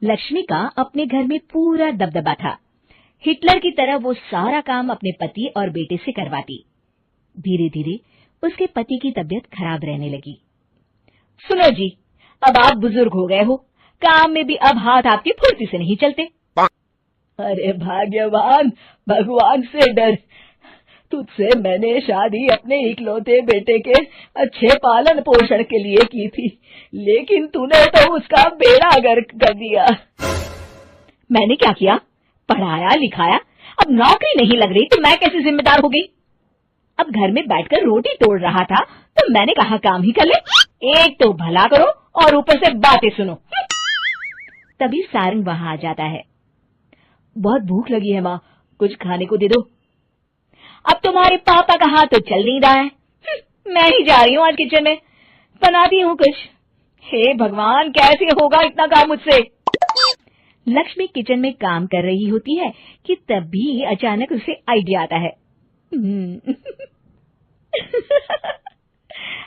लक्ष्मी का अपने घर में पूरा दबदबा था। हिटलर की तरह वो सारा काम अपने पति और बेटे से करवाती। धीरे धीरे उसके पति की तबीयत खराब रहने लगी। सुनो जी, अब आप बुजुर्ग हो गए हो, काम में भी अब हाथ आपकी फुर्ती से नहीं चलते। अरे भाग्यवान, भगवान से डर। तुझसे मैंने शादी अपने इकलौते बेटे के अच्छे पालन पोषण के लिए की थी, लेकिन तूने तो उसका बेड़ा गर्क कर दिया। मैंने क्या किया? पढ़ाया लिखाया, अब नौकरी नहीं लग रही तो मैं कैसे जिम्मेदार हो गई? अब घर में बैठकर रोटी तोड़ रहा था तो मैंने कहा काम ही कर ले। एक तो भला करो और ऊपर से बातें सुनो। तभी सारंग वहां आ जाता है। बहुत भूख लगी है माँ, कुछ खाने को दे दो। अब तुम्हारे पापा का हाथ तो चल नहीं रहा है। मैं ही जा रही हूँ आज किचन में, बनाती हूँ कुछ। हे भगवान, कैसे होगा इतना काम मुझसे? लक्ष्मी किचन में काम कर रही होती है कि तभी अचानक उसे आइडिया आता है।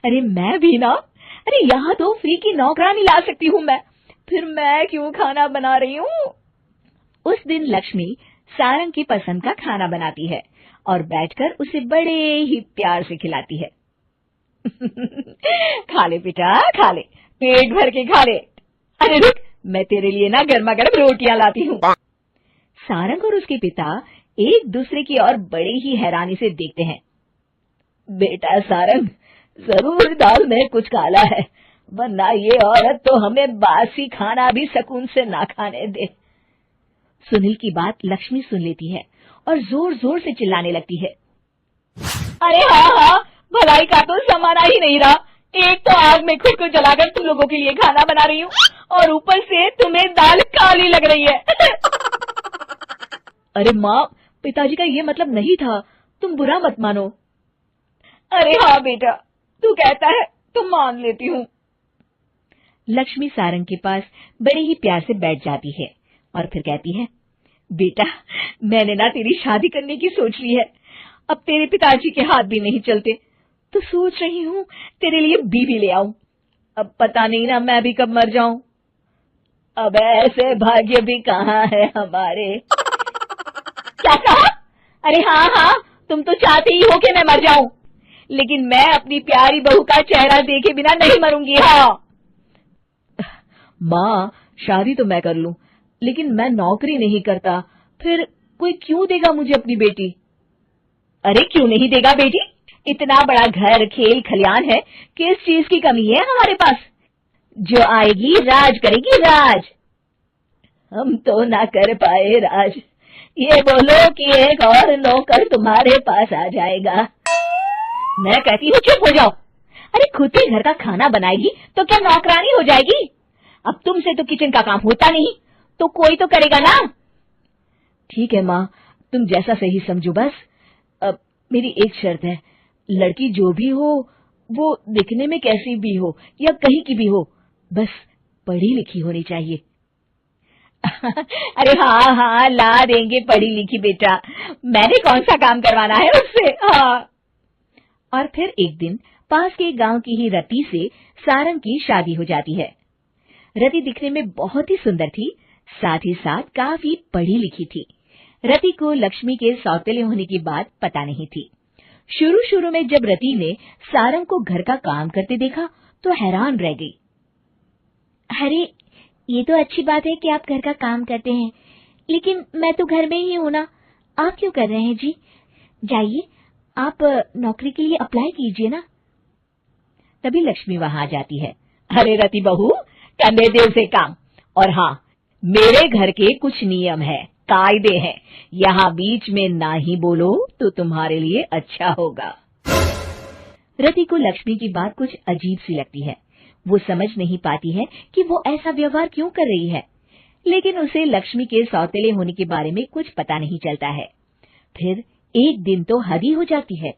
अरे मैं भी ना, अरे यहाँ तो फ्री की नौकरानी ला सकती हूँ मैं, फिर मैं क्यों खाना बना रही हूँ? उस दिन लक्ष्मी सारंग की पसंद का खाना बनाती है और बैठकर उसे बड़े ही प्यार से खिलाती है। खा ले बेटा, खा ले, पेट भर के खा ले। अरे रुक, मैं तेरे लिए ना गर्मा गर्म रोटियां लाती हूँ। सारंग और उसके पिता एक दूसरे की ओर बड़े ही हैरानी से देखते हैं। बेटा सारंग, जरूर दाल में कुछ काला है, वरना ये औरत तो हमें बासी खाना भी सुकून से ना खाने दे। सुनील की बात लक्ष्मी सुन लेती है और जोर जोर से चिल्लाने लगती है। अरे हाँ, भलाई का तो जमाना ही नहीं रहा। एक तो आग में खुद को जलाकर तुम लोगों के लिए खाना बना रही हूँ और ऊपर से तुम्हें दाल काली लग रही है। अरे माँ, पिताजी का ये मतलब नहीं था, तुम बुरा मत मानो। अरे हाँ बेटा, तू कहता है तो मान लेती हूँ। लक्ष्मी सारंग के पास बड़े ही प्यार से बैठ जाती है और फिर कहती है, बेटा मैंने ना तेरी शादी करने की सोच ली है। अब तेरे पिताजी के हाथ भी नहीं चलते तो सोच रही हूँ तेरे लिए बीवी ले आऊं। अब पता नहीं ना मैं भी कब मर जाऊं। अब ऐसे भाग्य भी कहाँ है हमारे। क्या कहा? अरे हाँ, तुम तो चाहते ही हो कि मैं मर जाऊं, लेकिन मैं अपनी प्यारी बहू का चेहरा देखे बिना नहीं मरूंगी। हाँ माँ, शादी तो मैं कर लूं, लेकिन मैं नौकरी नहीं करता, फिर कोई क्यों देगा मुझे अपनी बेटी? अरे क्यों नहीं देगा बेटी? इतना बड़ा घर, खेल खलियान है, किस चीज की कमी है हमारे पास? जो आएगी राज करेगी, राज। हम तो ना कर पाए राज, ये बोलो कि एक और नौकर तुम्हारे पास आ जाएगा। मैं कहती हूँ चुप हो जाओ। अरे खुद ही घर का खाना बनाएगी तो क्या नौकरानी हो जाएगी? अब तुमसे तो किचन का काम होता नहीं, तो कोई तो करेगा ना। ठीक है माँ, तुम जैसा सही समझो बस। अब मेरी एक शर्त है, लड़की जो भी हो वो दिखने में कैसी भी हो या कहीं की भी हो, बस पढ़ी लिखी होनी चाहिए। अरे हाँ, ला देंगे पढ़ी लिखी बेटा, मैंने कौन सा काम करवाना है उससे। हाँ। और फिर एक दिन पास के गांव की ही रति से सारंग की शादी हो जाती है। रति दिखने में बहुत ही सुंदर थी, साथ ही साथ काफी पढ़ी लिखी थी। रति को लक्ष्मी के सौतेले होने की बात पता नहीं थी। शुरू में जब रति ने सारंग को घर का काम करते देखा तो हैरान रह गई। अरे ये तो अच्छी बात है कि आप घर का काम करते हैं, लेकिन मैं तो घर में ही हूं ना, आप क्यों कर रहे हैं जी? जाइए, आप नौकरी के लिए अप्लाई कीजिए ना। तभी लक्ष्मी वहां आ जाती है। अरे रति बहू, करने दे उसे काम। और हाँ, मेरे घर के कुछ नियम है, कायदे हैं, यहाँ बीच में ना ही बोलो तो तुम्हारे लिए अच्छा होगा। रति को लक्ष्मी की बात कुछ अजीब सी लगती है। वो समझ नहीं पाती है कि वो ऐसा व्यवहार क्यों कर रही है, लेकिन उसे लक्ष्मी के सौतेले होने के बारे में कुछ पता नहीं चलता है। फिर एक दिन तो हद ही हो जाती है।